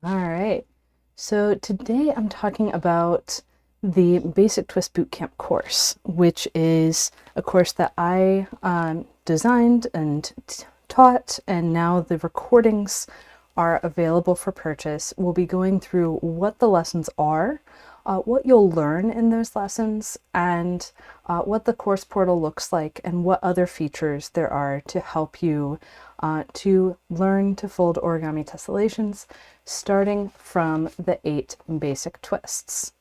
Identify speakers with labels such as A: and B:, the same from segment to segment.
A: All right. So today I'm talking about the Basic Twist Bootcamp course, which is a course that I designed and taught, and now the recordings are available for purchase. We'll be going through what the lessons are, what you'll learn in those lessons, and what the course portal looks like, and what other features there are to help you to learn to fold origami tessellations, starting from the 8 basic twists.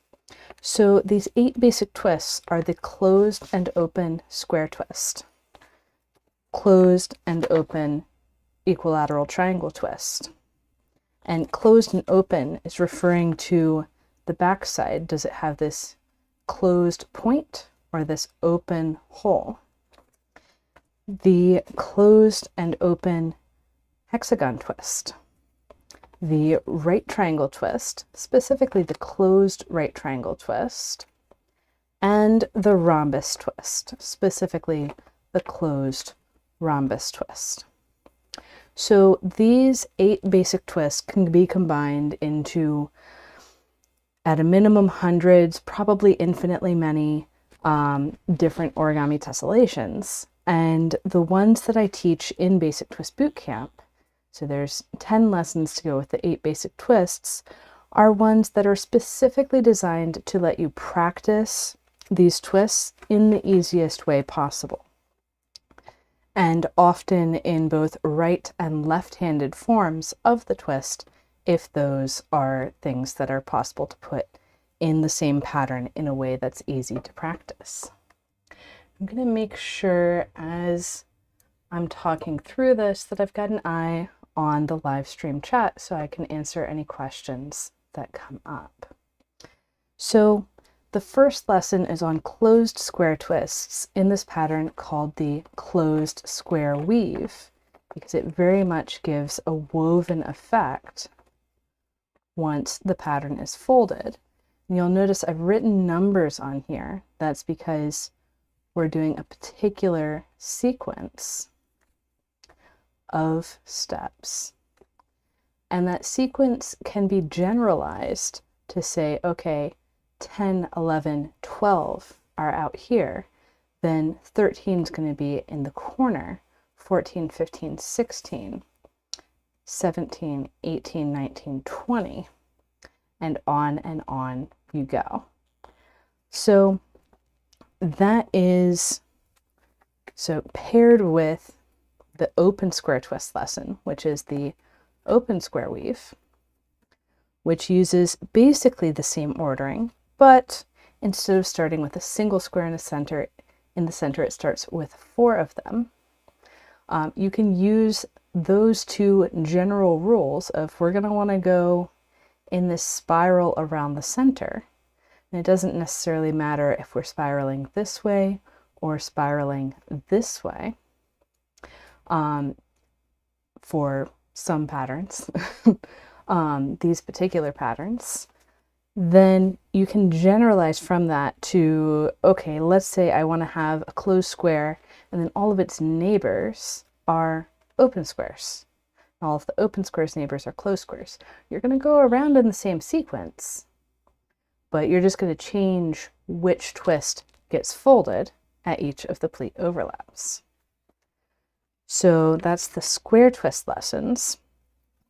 A: So these 8 basic twists are the closed and open square twist, closed and open equilateral triangle twist. And closed and open is referring to the back side. Does it have this closed point or this open hole? The closed and open hexagon twist, the right triangle twist, specifically the closed right triangle twist, and the rhombus twist, specifically the closed rhombus twist. So these 8 basic twists can be combined into, at a minimum, hundreds, probably infinitely many different origami tessellations. And the ones that I teach in Basic Twist Bootcamp, so there's 10 lessons to go with the 8 basic twists, are ones that are specifically designed to let you practice these twists in the easiest way possible. And often in both right and left-handed forms of the twist, if those are things that are possible to put in the same pattern in a way that's easy to practice. I'm going to make sure as I'm talking through this that I've got an eye on the live stream chat so I can answer any questions that come up. So the first lesson is on closed square twists in this pattern called the closed square weave, because it very much gives a woven effect once the pattern is folded. And you'll notice I've written numbers on here. That's because we're doing a particular sequence of steps. And that sequence can be generalized to say, okay, 10, 11, 12 are out here, then 13 is going to be in the corner, 14, 15, 16, 17, 18, 19, 20, and on you go. So that is, so paired with the open square twist lesson, which is the open square weave, which uses basically the same ordering, but instead of starting with a single square in the center, it starts with 4 of them. You can use those 2 general rules of we're going to want to go in this spiral around the center. And it doesn't necessarily matter if we're spiraling this way or spiraling this way for some patterns, these particular patterns. Then you can generalize from that to, okay, let's say I want to have a closed square and then all of its neighbors are open squares. All of the open squares' neighbors are closed squares. You're going to go around in the same sequence, but you're just going to change which twist gets folded at each of the pleat overlaps. So that's the square twist lessons.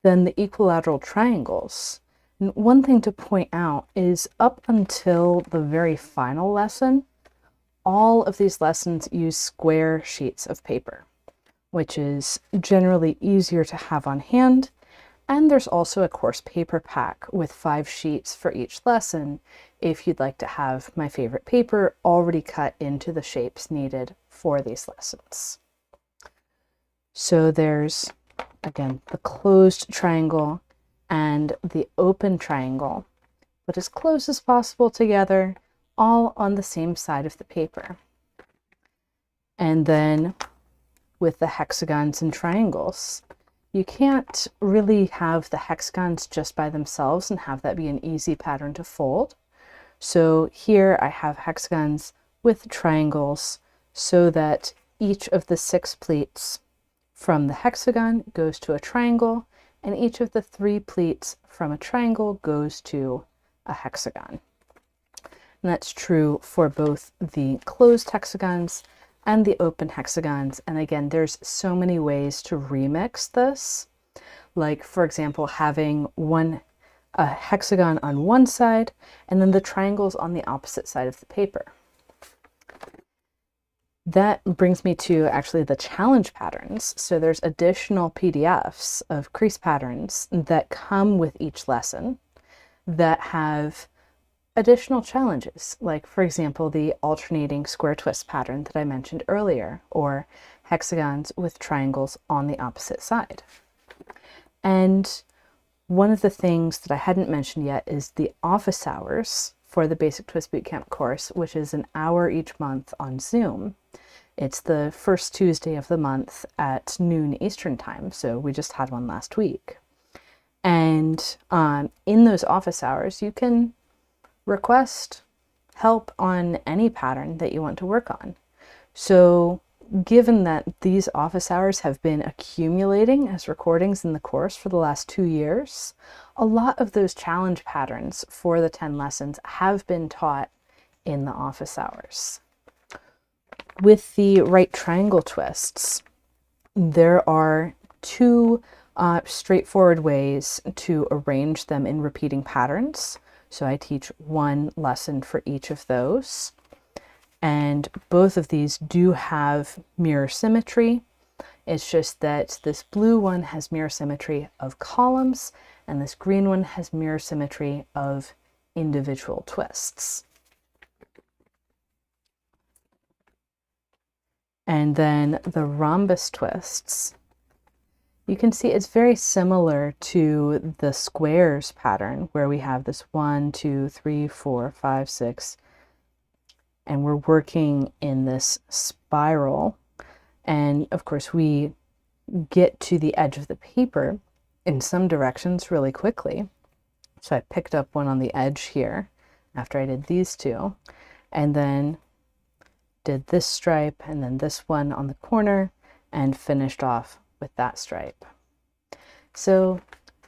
A: Then the equilateral triangles. And one thing to point out is up until the very final lesson, all of these lessons use square sheets of paper, which is generally easier to have on hand. And there's also a course paper pack with 5 sheets for each lesson if you'd like to have my favorite paper already cut into the shapes needed for these lessons. So there's, again, the closed triangle and the open triangle, but as close as possible together, all on the same side of the paper. And then with the hexagons and triangles, you can't really have the hexagons just by themselves and have that be an easy pattern to fold. So here I have hexagons with triangles so that each of the 6 pleats from the hexagon goes to a triangle, and each of the 3 pleats from a triangle goes to a hexagon. And that's true for both the closed hexagons and the open hexagons. And again, there's so many ways to remix this. Like, for example, having a hexagon on one side and then the triangles on the opposite side of the paper. That brings me to actually the challenge patterns. So there's additional PDFs of crease patterns that come with each lesson that have additional challenges, like, for example, the alternating square twist pattern that I mentioned earlier, or hexagons with triangles on the opposite side. And one of the things that I hadn't mentioned yet is the office hours for the Basic Twist Bootcamp course, which is an hour each month on Zoom. It's the first Tuesday of the month at noon Eastern time, so we just had one last week. And in those office hours, you can request help on any pattern that you want to work on. So given that these office hours have been accumulating as recordings in the course for the last 2 years, a lot of those challenge patterns for the 10 lessons have been taught in the office hours. With the right triangle twists, there are 2 straightforward ways to arrange them in repeating patterns. So I teach 1 lesson for each of those. And both of these do have mirror symmetry. It's just that this blue one has mirror symmetry of columns, and this green one has mirror symmetry of individual twists. And then the rhombus twists, you can see it's very similar to the squares pattern, where we have this 1, 2, 3, 4, 5, 6, and we're working in this spiral. And of course, we get to the edge of the paper in some directions really quickly. So I picked up one on the edge here after I did these 2, and then did this stripe and then this one on the corner and finished off with that stripe. So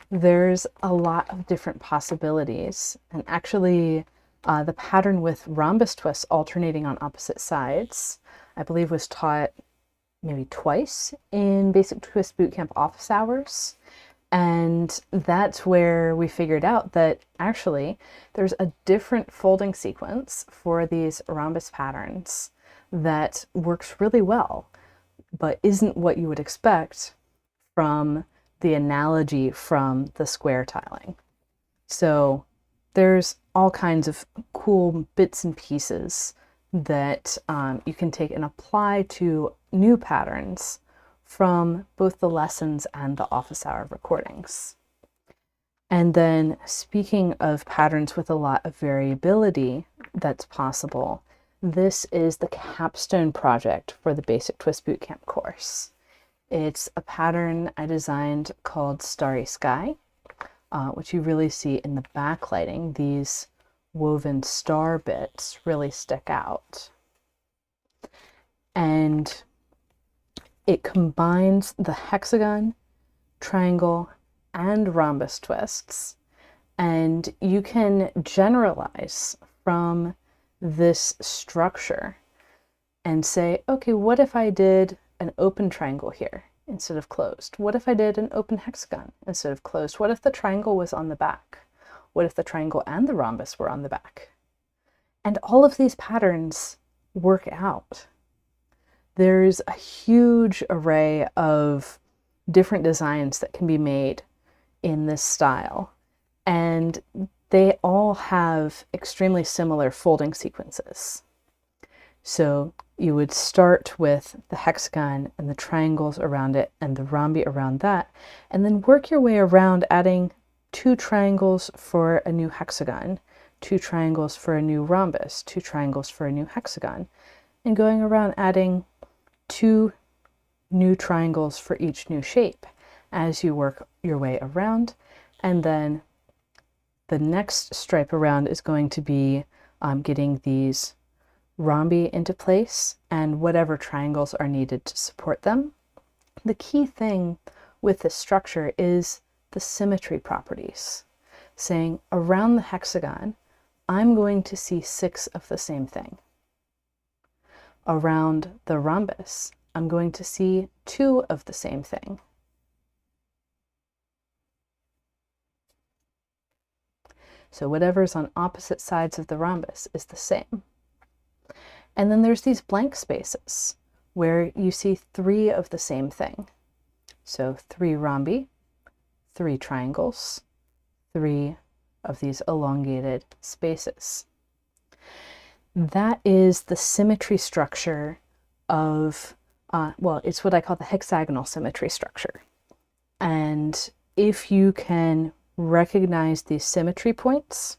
A: there's a lot of different possibilities, and actually the pattern with rhombus twists alternating on opposite sides, I believe, was taught maybe twice in Basic Twist Bootcamp office hours. And that's where we figured out that actually there's a different folding sequence for these rhombus patterns that works really well, but isn't what you would expect from the analogy from the square tiling. So there's all kinds of cool bits and pieces that you can take and apply to new patterns from both the lessons and the office hour recordings. And then, speaking of patterns with a lot of variability that's possible, this is the capstone project for the Basic Twist Bootcamp course. It's a pattern I designed called Starry Sky, which you really see in the backlighting. These woven star bits really stick out. And it combines the hexagon, triangle, and rhombus twists. And you can generalize from this structure and say, okay, what if I did an open triangle here instead of closed? What if I did an open hexagon instead of closed? What if the triangle was on the back? What if the triangle and the rhombus were on the back? And all of these patterns work out. There's a huge array of different designs that can be made in this style, and they all have extremely similar folding sequences. So you would start with the hexagon and the triangles around it and the rhombi around that, and then work your way around adding 2 triangles for a new hexagon, 2 triangles for a new rhombus, 2 triangles for a new hexagon, and going around adding 2 new triangles for each new shape as you work your way around. And then the next stripe around is going to be getting these rhombi into place and whatever triangles are needed to support them. The key thing with this structure is the symmetry properties, saying around the hexagon, I'm going to see 6 of the same thing. Around the rhombus, I'm going to see 2 of the same thing. So whatever's on opposite sides of the rhombus is the same. And then there's these blank spaces where you see 3 of the same thing. So 3 rhombi, 3 triangles, 3 of these elongated spaces. That is the symmetry structure of, well, it's what I call the hexagonal symmetry structure. And if you can recognize these symmetry points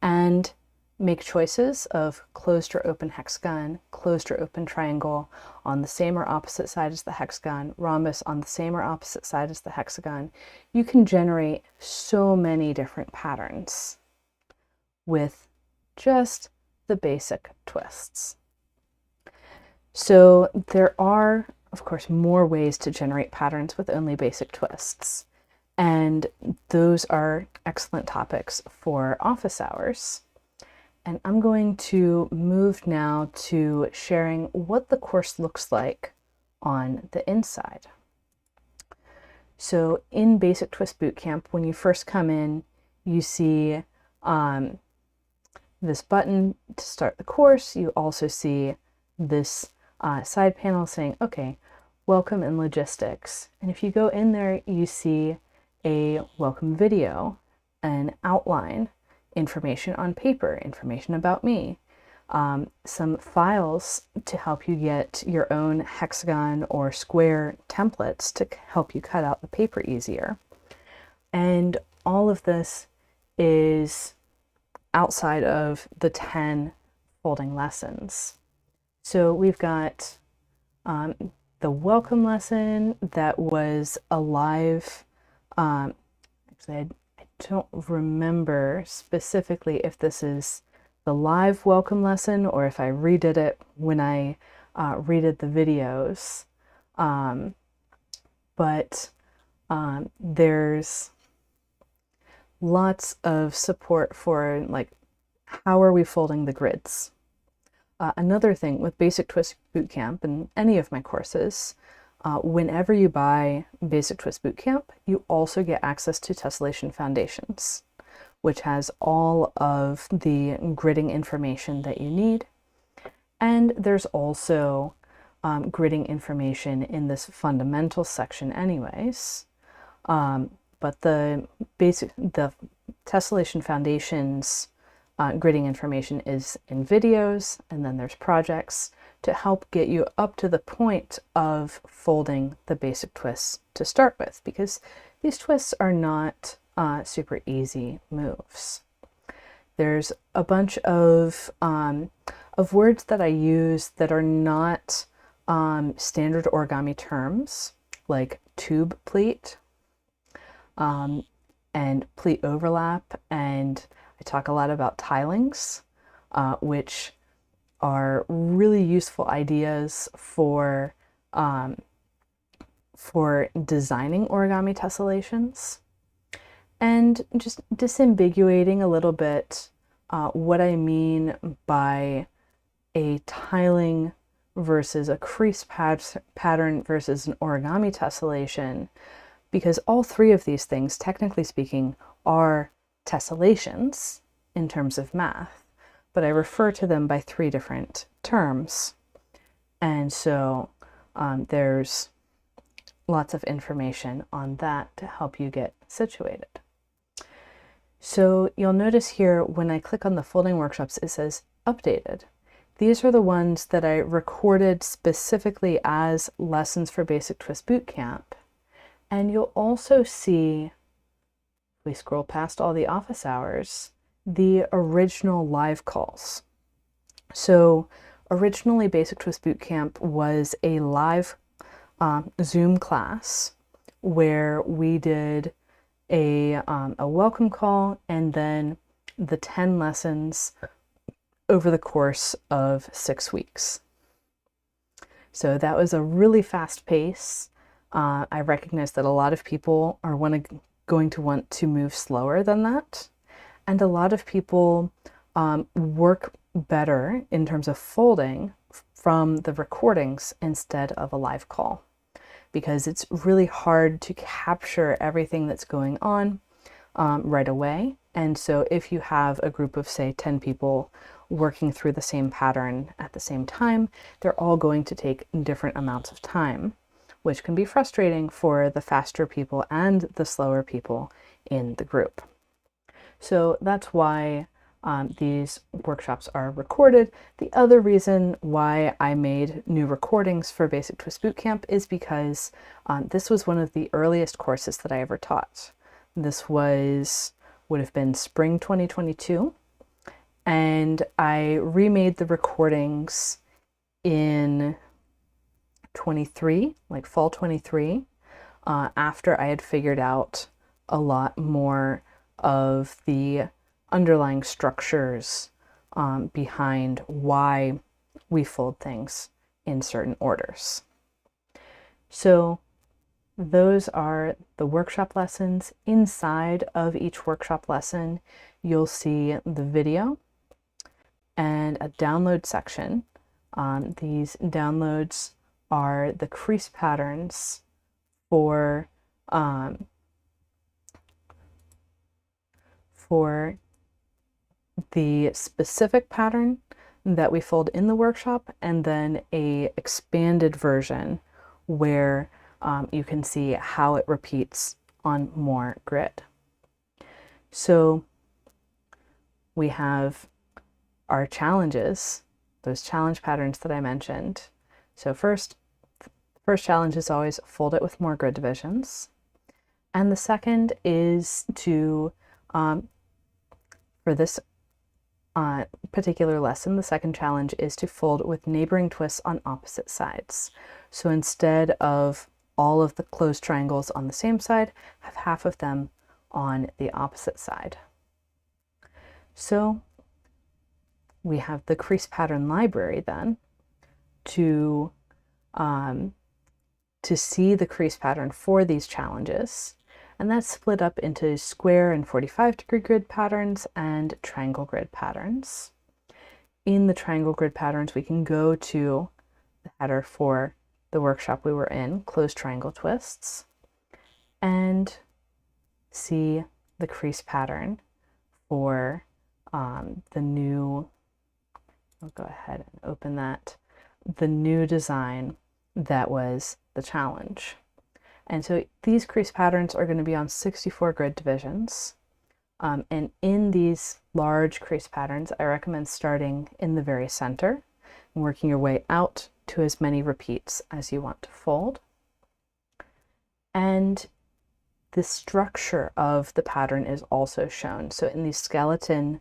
A: and make choices of closed or open hexagon, closed or open triangle on the same or opposite side as the hexagon, rhombus on the same or opposite side as the hexagon, you can generate so many different patterns with just the basic twists. So there are, of course, more ways to generate patterns with only basic twists. And those are excellent topics for office hours. And I'm going to move now to sharing what the course looks like on the inside. So in Basic Twist Bootcamp, when you first come in, you see this button to start the course. You also see this side panel saying, okay, welcome in logistics. And if you go in there, you see a welcome video, an outline, information on paper, information about me, some files to help you get your own hexagon or square templates to help you cut out the paper easier. And all of this is outside of the 10 folding lessons. So we've got the welcome lesson that was a live, actually I don't remember specifically if this is the live welcome lesson or if I redid it when I redid the videos. But there's lots of support for like, how are we folding the grids? Another thing with Basic Twist Bootcamp and any of my courses, whenever you buy Basic Twist Bootcamp, you also get access to Tessellation Foundations, which has all of the gridding information that you need. And there's also gridding information in this fundamentals section anyways. But the Tessellation Foundations gridding information is in videos, and then there's projects to help get you up to the point of folding the basic twists to start with, because these twists are not super easy moves. There's a bunch of words that I use that are not standard origami terms, like tube pleat and pleat overlap, and I talk a lot about tilings, which are really useful ideas for designing origami tessellations, and just disambiguating a little bit what I mean by a tiling versus a crease pattern versus an origami tessellation, because all 3 of these things, technically speaking, are tessellations in terms of math, but I refer to them by 3 different terms. And so there's lots of information on that to help you get situated. So you'll notice here when I click on the folding workshops, it says updated. These are the ones that I recorded specifically as lessons for Basic Twist Bootcamp. And you'll also see, if we scroll past all the office hours, the original live calls. So originally Basic Twist Bootcamp was a live Zoom class where we did a welcome call and then the 10 lessons over the course of 6 weeks. So that was a really fast pace. I recognize that a lot of people are want to going to want to move slower than that. And a lot of people work better in terms of folding from the recordings instead of a live call, because it's really hard to capture everything that's going on right away. And so if you have a group of, say, 10 people working through the same pattern at the same time, they're all going to take different amounts of time, which can be frustrating for the faster people and the slower people in the group. So that's why these workshops are recorded. The other reason why I made new recordings for Basic Twist Bootcamp is because this was one of the earliest courses that I ever taught. This would have been spring 2022, and I remade the recordings in 23, like fall 23, after I had figured out a lot more of the underlying structures behind why we fold things in certain orders. So those are the workshop lessons. Inside of each workshop lesson, you'll see the video and a download section. These downloads are the crease patterns for the specific pattern that we fold in the workshop, and then a expanded version where you can see how it repeats on more grid. So we have our challenges, those challenge patterns that I mentioned. So first challenge is always fold it with more grid divisions. And the second is to, for this particular lesson, the second challenge is to fold with neighboring twists on opposite sides. So instead of all of the closed triangles on the same side, have half of them on the opposite side. So we have the crease pattern library then to see the crease pattern for these challenges. And that's split up into square and 45-degree grid patterns and triangle grid patterns. In the triangle grid patterns, we can go to the header for the workshop we were in, closed triangle twists, and see the crease pattern for the new, I'll go ahead and open that, the new design that was the challenge. And so these crease patterns are going to be on 64 grid divisions. And in these large crease patterns, I recommend starting in the very center and working your way out to as many repeats as you want to fold. And the structure of the pattern is also shown. So in these skeleton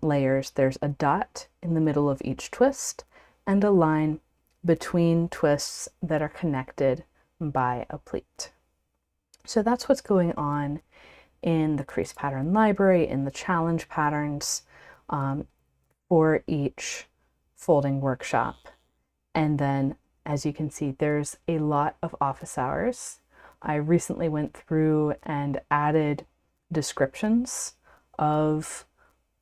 A: layers, there's a dot in the middle of each twist and a line between twists that are connected by a pleat. So that's what's going on in the crease pattern library, in the challenge patterns for each folding workshop. And then, as you can see, there's a lot of office hours. I recently went through and added descriptions of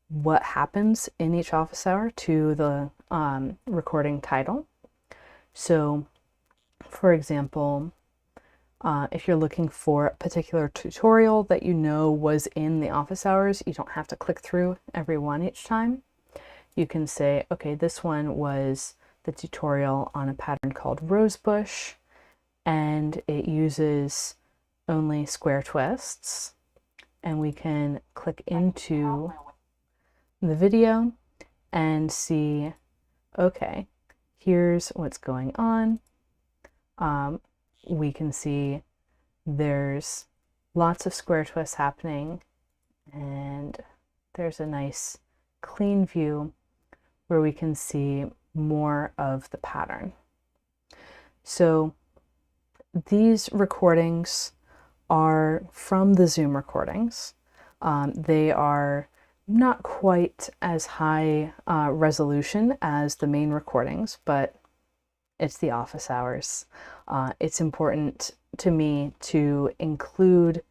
A: what happens in each office hour to the recording title. So, for example, if you're looking for a particular tutorial that you know was in the office hours, you don't have to click through every one each time. You can say, okay, this one was the tutorial on a pattern called Rosebush, and it uses only square twists. And we can click into the video and see, okay, here's what's going on. We can see there's lots of square twists happening, and there's a nice clean view where we can see more of the pattern. So these recordings are from the Zoom recordings. They are not quite as high resolution as the main recordings, but it's the office hours. It's important to me to include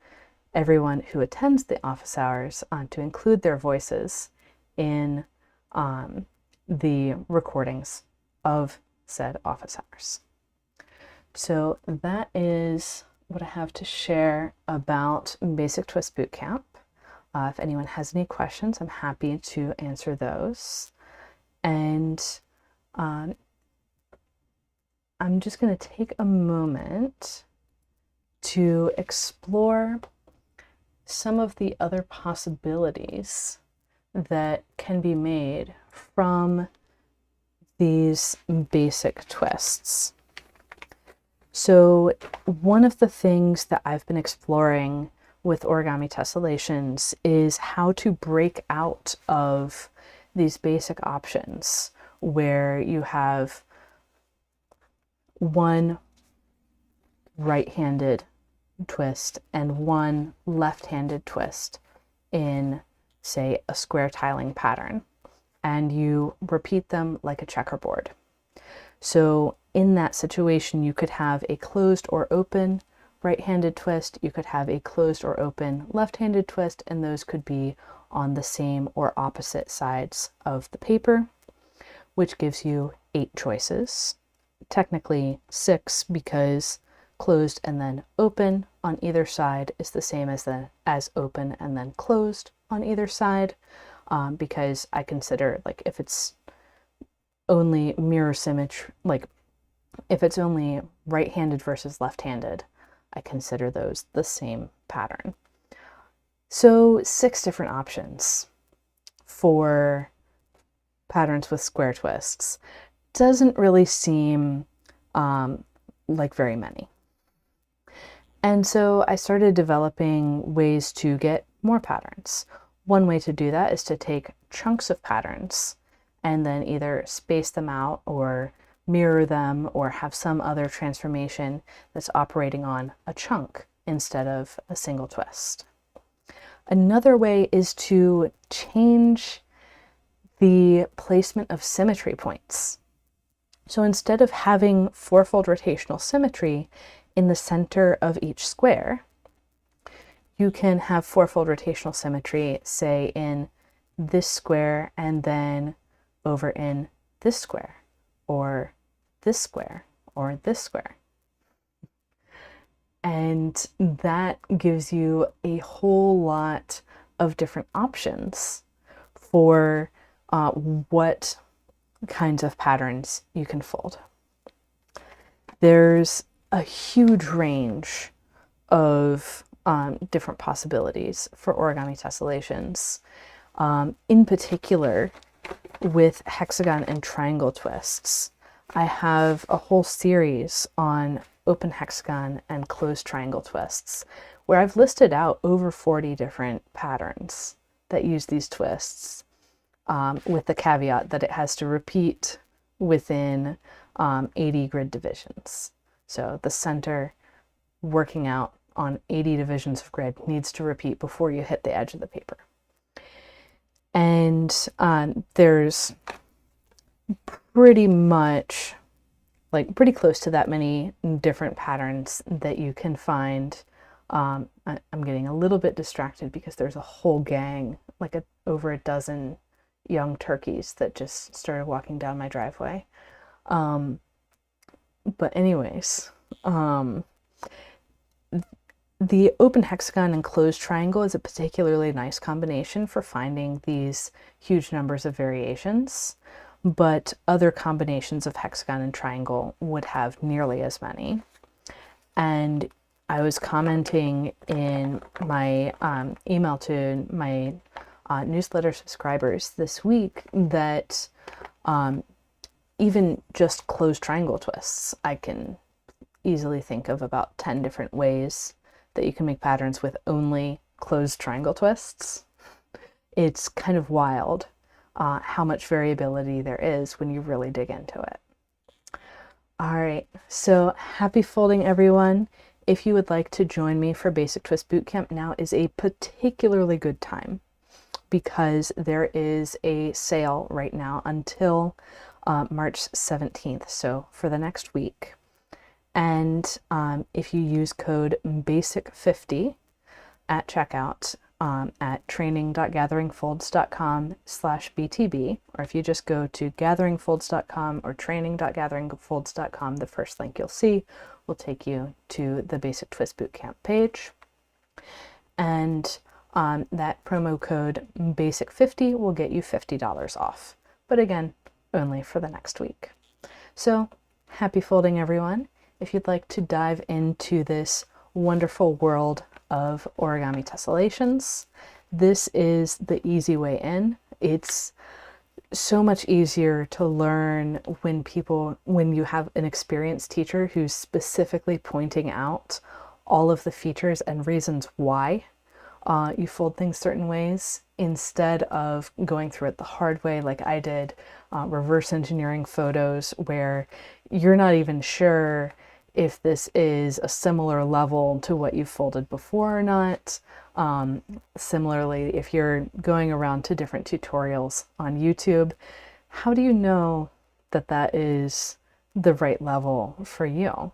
A: everyone who attends the office hours to include their voices in the recordings of said office hours. So that is what I have to share about Basic Twists Bootcamp. If anyone has any questions, I'm happy to answer those. And I'm just going to take a moment to explore some of the other possibilities that can be made from these basic twists. So one of the things that I've been exploring with origami tessellations is how to break out of these basic options where you have one right-handed twist and one left-handed twist in, say, a square tiling pattern, and you repeat them like a checkerboard. So in that situation, you could have a closed or open right-handed twist, you could have a closed or open left-handed twist, and those could be on the same or opposite sides of the paper, which gives you 8 choices. Technically 6, because closed and then open on either side is the same as open and then closed on either side, because I consider, like, if it's only mirror symmetry, like if it's only right-handed versus left-handed, I consider those the same pattern. So 6 different options for patterns with square twists doesn't really seem like very many. And so I started developing ways to get more patterns. One way to do that is to take chunks of patterns and then either space them out or mirror them or have some other transformation that's operating on a chunk instead of a single twist. Another way is to change the placement of symmetry points. So instead of having fourfold rotational symmetry in the center of each square, you can have fourfold rotational symmetry, say, in this square and then over in this square, or this square, or this square. And that gives you a whole lot of different options for what kinds of patterns you can fold. There's a huge range of different possibilities for origami tessellations. In particular, with hexagon and triangle twists, I have a whole series on open hexagon and closed triangle twists, where I've listed out over 40 different patterns that use these twists, with the caveat that it has to repeat within 80 grid divisions. So the center working out on 80 divisions of grid needs to repeat before you hit the edge of the paper. And there's pretty much, like, pretty close to that many different patterns that you can find. I'm getting a little bit distracted because there's a whole gang, like over a dozen young turkeys that just started walking down my driveway. But anyways, the open hexagon and closed triangle is a particularly nice combination for finding these huge numbers of variations, but other combinations of hexagon and triangle would have nearly as many. And I was commenting in my email to my newsletter subscribers this week that even just closed triangle twists, I can easily think of about 10 different ways that you can make patterns with only closed triangle twists. It's kind of wild how much variability there is when you really dig into it. All right, so happy folding, everyone. If you would like to join me for Basic Twist Bootcamp, now is a particularly good time because there is a sale right now until March 17th, so for the next week. And if you use code BASIC50, at checkout at training.gatheringfolds.com/BTB, or if you just go to gatheringfolds.com or training.gatheringfolds.com, the first link you'll see will take you to the Basic Twist Bootcamp page. And that promo code BASIC50 will get you $50 off. But again, only for the next week. So happy folding, everyone. If you'd like to dive into this wonderful world of origami tessellations, this is the easy way in. It's so much easier to learn when you have an experienced teacher who's specifically pointing out all of the features and reasons why you fold things certain ways, instead of going through it the hard way like I did, reverse engineering photos where you're not even sure if this is a similar level to what you've folded before or not. Similarly, if you're going around to different tutorials on YouTube, how do you know that that is the right level for you?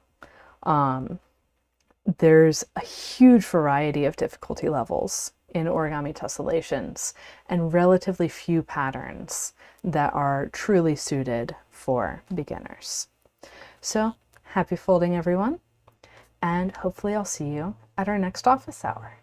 A: There's a huge variety of difficulty levels in origami tessellations and relatively few patterns that are truly suited for beginners. So happy folding, everyone, and hopefully I'll see you at our next office hour.